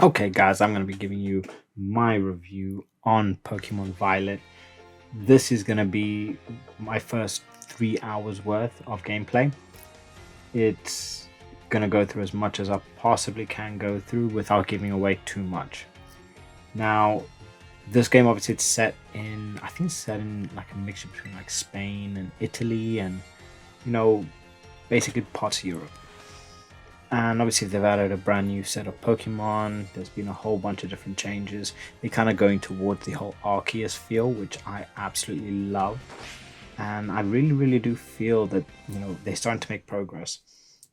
Okay, guys, I'm going to be giving you my review on Pokemon Violet. This is going to be my first 3 hours worth of gameplay. It's going to go through as much as I possibly can go through without giving away too much. Now, this game obviously it's set in, I think it's set in like a mixture between like Spain and Italy and, you know, basically parts of Europe. And obviously, they've added a brand new set of Pokemon. There's been a whole bunch of different changes. They're kind of going towards the whole Arceus feel, which I absolutely love. And I really, really do feel that, they're starting to make progress.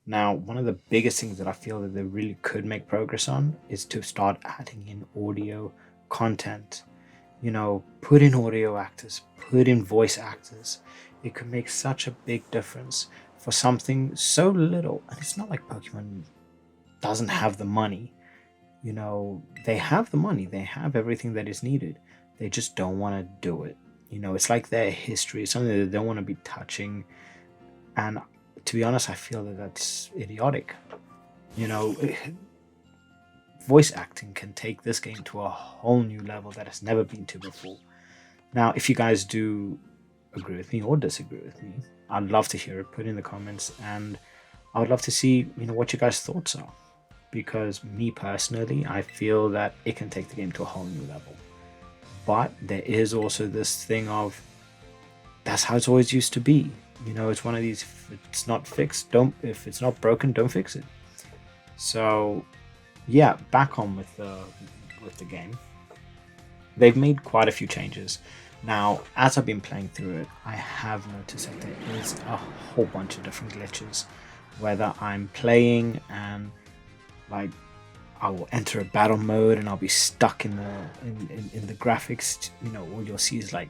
Now, one of the biggest things that I feel that they really could make progress on is to start adding in audio content. Put in audio actors, put in voice actors. It could make such a big difference for something so little. And it's not like Pokemon doesn't have the money. They have the money, they have everything that is needed. They just don't want to do it. It's like their history, it's something that they don't want to be touching. And to be honest, I feel that that's idiotic. You know, Voice acting can take this game to a whole new level that has never been to before. Now, if you guys do agree with me or disagree with me, I'd love to hear it. Put in the comments, and I would love to see what you guys' thoughts are. Because me personally, I feel that it can take the game to a whole new level. But there is also this thing of that's how it's always used to be. It's one of these. If it's not fixed, don't. If it's not broken, don't fix it. So, yeah, back on with the game. They've made quite a few changes. Now, as I've been playing through it, I have noticed that there is a whole bunch of different glitches. Whether I'm playing and like I will enter a battle mode and I'll be stuck in the graphics. All you'll see is like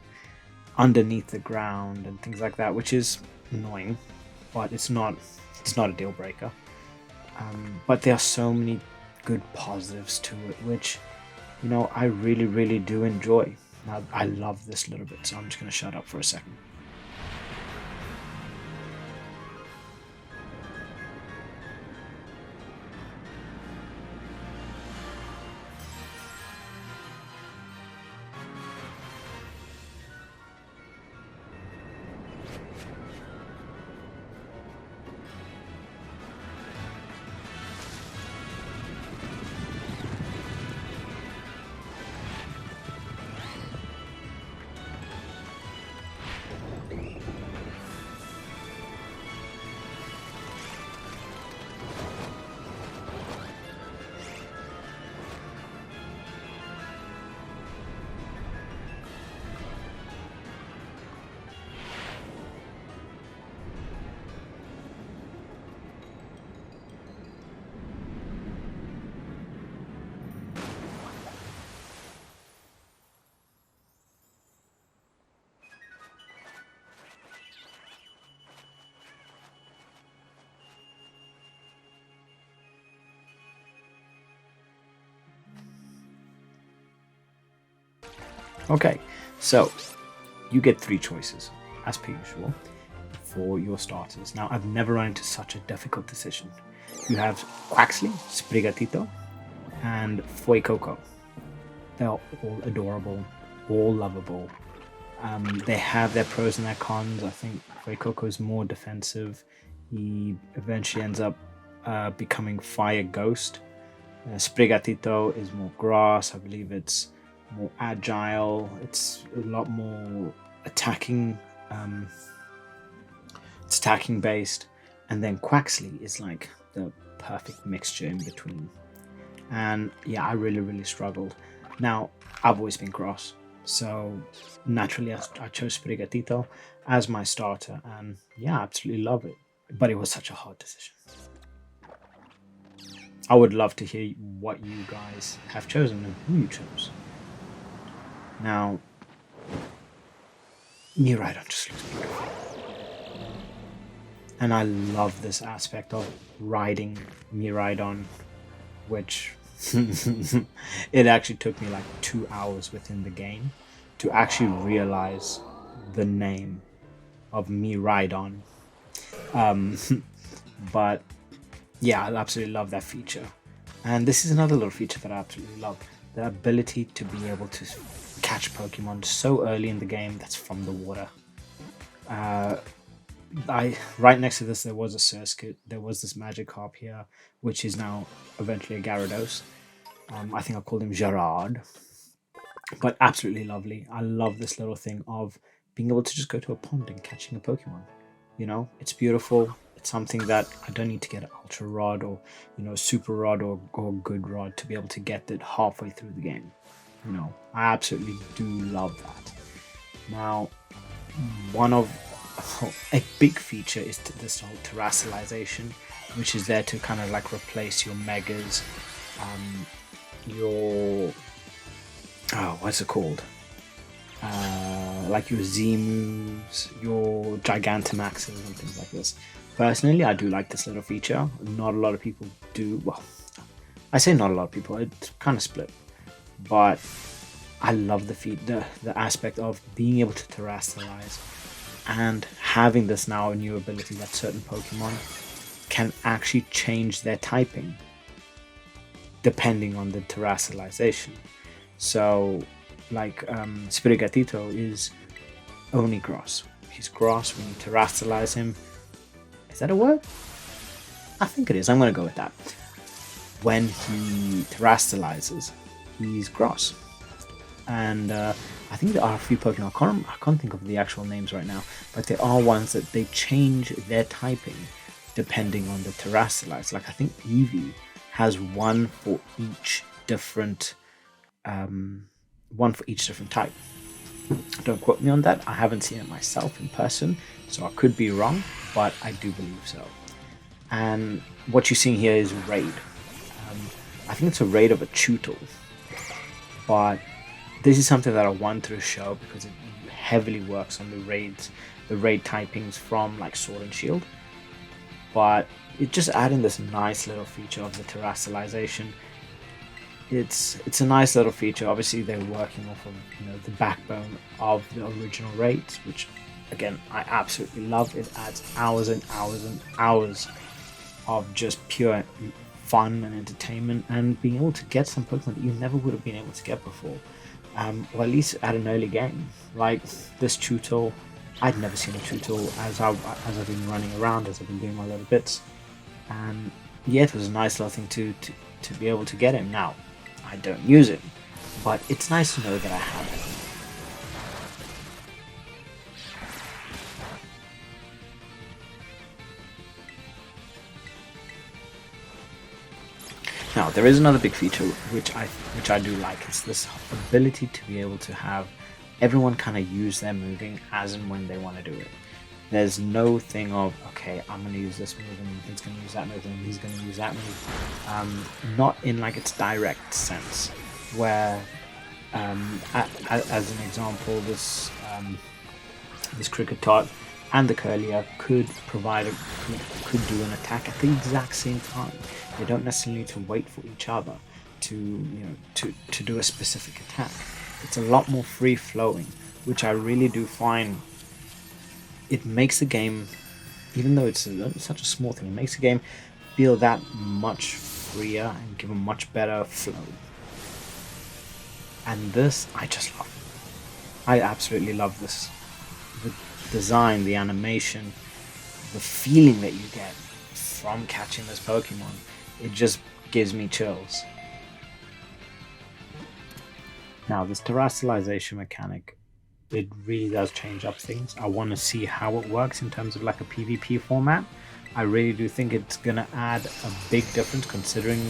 underneath the ground and things like that, which is annoying, but it's not a deal breaker. But there are so many good positives to it, which I really, really do enjoy. Now, I love this little bit, so I'm just going to shut up for a second. Okay, so you get three choices, as per usual, for your starters. Now, I've never run into such a difficult decision. You have Quaxley, Sprigatito, and Fuecoco. They're all adorable, all lovable. They have their pros and their cons. I think Fuecoco is more defensive. He eventually ends up becoming Fire Ghost. Sprigatito is more grass. I believe it's more agile. It's a lot more attacking. It's attacking based, and then Quaxley is like the perfect mixture in between. And yeah, I really, really struggled. Now, I've always been cross, so naturally I chose Sprigatito as my starter, and yeah, I absolutely love it. But it was such a hard decision. I would love to hear what you guys have chosen and who you chose. Now, Miraidon just looks beautiful. And I love this aspect of riding Miraidon, which it actually took me like 2 hours within the game to actually realize the name of Miraidon. Um, but yeah, I absolutely love that feature. And this is another little feature that I absolutely love, the ability to be able to catch Pokemon so early in the game that's from the water. Uh, I right next to this there was a Surskit, there was this Magikarp here, which is now eventually a Gyarados. I think I called him Gerard, but absolutely lovely. I love this little thing of being able to just go to a pond and catching a Pokemon. You know, it's beautiful. It's something that I don't need to get an Ultra Rod or, Super Rod or Good Rod to be able to get it halfway through the game. I absolutely do love that. Now, one of a big feature is this whole terrestrialization, which is there to kind of like replace your megas, your what's it called? Like your Z moves, your Gigantamaxes, and things like this. Personally, I do like this little feature. Not a lot of people do. Well, I say not a lot of people. It's kind of split, but I love the aspect of being able to terrestrialize and having this now a new ability that certain Pokemon can actually change their typing depending on the terrestrialization. So, like Spirigatito is only grass. He's grass when you terrestrialize him. Is that a word? I think it is. I'm going to go with that. When he terrestrializes, he's grass. And I think there are a few Pokemon. I can't think of the actual names right now, but there are ones that they change their typing depending on the terrestrialize. Like I think Eevee has one for each different type. Don't quote me on that. I haven't seen it myself in person, so I could be wrong, but I do believe so. And what you're seeing here is raid. I think it's a raid of a Chutel, but this is something that I want to show because it heavily works on the raid typings from like Sword and Shield. But it just adding this nice little feature of the terrestrialization. It's a nice little feature. Obviously, they're working off of the backbone of the original raids, which again I absolutely love. It adds hours and hours and hours of just pure fun and entertainment, and being able to get some Pokemon that you never would have been able to get before, or at least at an early game. Like this Chutel, I'd never seen a Chutel as I've been running around, as I've been doing my little bits, and yeah, it was a nice little thing to be able to get him. Now, I don't use it, but it's nice to know that I have it. Now, there is another big feature which I do like. It's this ability to be able to have everyone kind of use their moving as and when they want to do it. There's no thing of, okay, I'm going to use this move and he's going to use that move and he's going to use that move. Not in like its direct sense, where, as an example, this Kricketot and the Curlier could do an attack at the exact same time. They don't necessarily need to wait for each other to do a specific attack. It's a lot more free flowing, which I really do find. It makes the game, even though it's such a small thing, it makes the game feel that much freer and give a much better flow. And this, I just love. I absolutely love this. The design, the animation, the feeling that you get from catching this Pokemon, it just gives me chills. Now, this terrestrialization mechanic, it really does change up things. I want to see how it works in terms of like a PvP format. I really do think it's going to add a big difference considering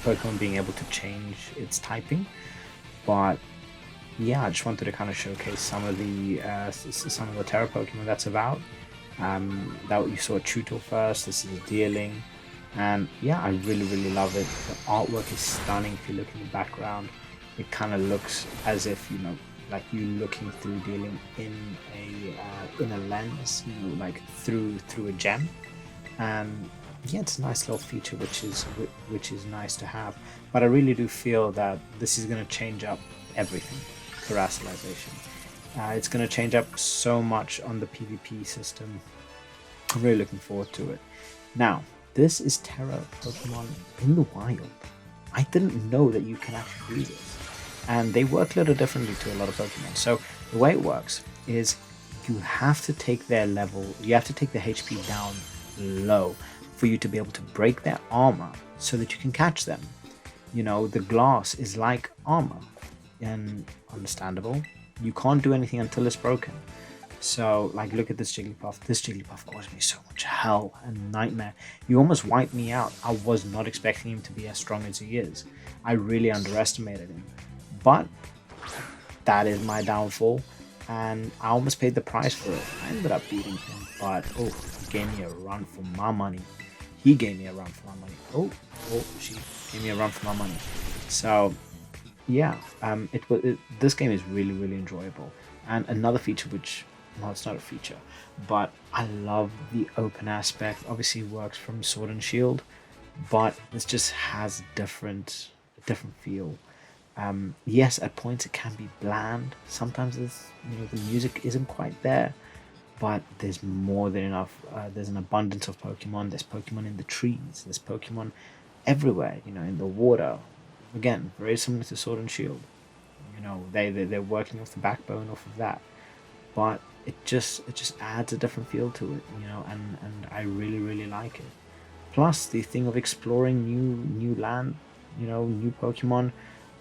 Pokemon being able to change its typing. But yeah, I just wanted to kind of showcase some of the Terra Pokemon that's about. That you saw Chutel first. This is a Deerling, and yeah, I really love it. The artwork is stunning. If you look in the background, it kind of looks as if like you looking through Deerling in a lens, like through a gem. And yeah, it's a nice little feature which is nice to have. But I really do feel that this is going to change up everything. Terrestrialization. It's going to change up so much on the PvP system. I'm really looking forward to it. Now, this is Terra Pokemon in the wild. I didn't know that you can actually do this. And they work a little differently to a lot of Pokemon. So the way it works is you have to take their level, you have to take the HP down low for you to be able to break their armor so that you can catch them. You know, the glass is like armor, and understandable. You can't do anything until it's broken. So, like, look at this Jigglypuff. This Jigglypuff caused me so much hell and nightmare. He almost wiped me out. I was not expecting him to be as strong as he is. I really underestimated him. But that is my downfall, and I almost paid the price for it. I ended up beating him, but oh, he gave me a run for my money. He gave me a run for my money. She gave me a run for my money. So, yeah, this game is really enjoyable. And another feature which, well, it's not a feature, but I love the open aspect. Obviously it works from Sword and Shield, but this just has a different feel. Yes, at points it can be bland. Sometimes the music isn't quite there, but there's more than enough. There's an abundance of Pokemon. There's Pokemon in the trees. There's Pokemon everywhere. In the water. Again, very similar to Sword and Shield. They're working off the backbone off of that, but it just adds a different feel to it. And I really like it. Plus the thing of exploring new land, new Pokemon.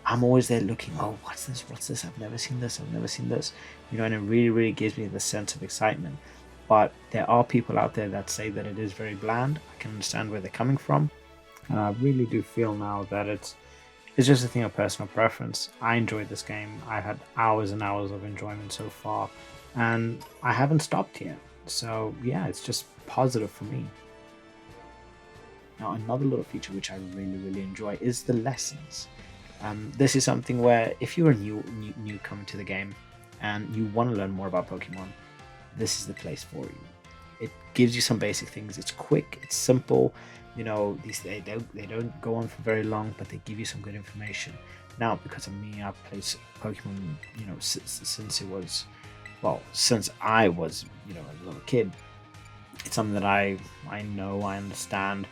I'm always there looking, oh, what's this? What's this? I've never seen this. I've never seen this. And it really gives me the sense of excitement. But there are people out there that say that it is very bland. I can understand where they're coming from. And I really do feel now that it's just a thing of personal preference. I enjoyed this game. I had hours and hours of enjoyment so far. And I haven't stopped yet. So yeah, it's just positive for me. Now, another little feature which I really enjoy is the lessons. This is something where if you're a newcomer to the game and you want to learn more about Pokemon, this is the place for you. It gives you some basic things. It's quick, it's simple. They don't go on for very long, but they give you some good information. Now, because of me, I've played Pokemon, since I was, a little kid. It's something that I know, I understand,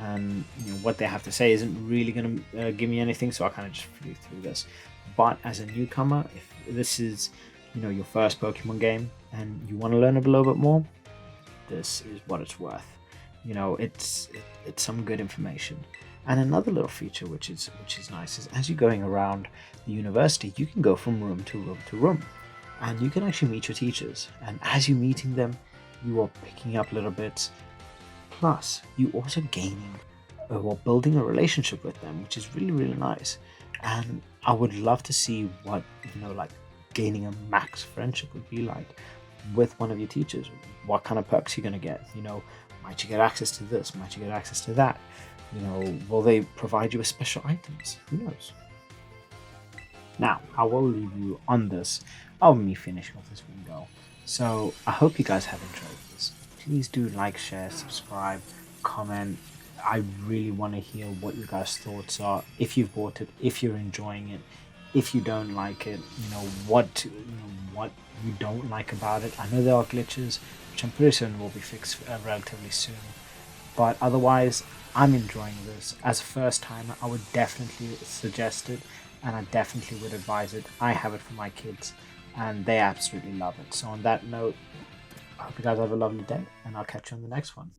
and what they have to say isn't really going to give me anything, so I kind of just flew through this. But as a newcomer, if this is your first Pokemon game and you want to learn a little bit more, this is what it's worth. It's some good information. And another little feature which is nice is as you're going around the university, you can go from room to room to room, and you can actually meet your teachers. And as you're meeting them, you are picking up little bits. Plus, you also gaining or building a relationship with them, which is really nice. And I would love to see what like gaining a max friendship would be like with one of your teachers. What kind of perks you're gonna get? Might you get access to this? Might you get access to that? Will they provide you with special items? Who knows? Now, I will leave you on this of me finishing off this window. So I hope you guys have enjoyed this. Please do like, share, subscribe, comment. I really want to hear what you guys' thoughts are. If you've bought it, if you're enjoying it, if you don't like it, what you don't like about it. I know there are glitches, which I'm pretty certain will be fixed relatively soon. But otherwise, I'm enjoying this. As a first timer, I would definitely suggest it, and I definitely would advise it. I have it for my kids, and they absolutely love it. So on that note, I hope you guys have a lovely day, and I'll catch you on the next one.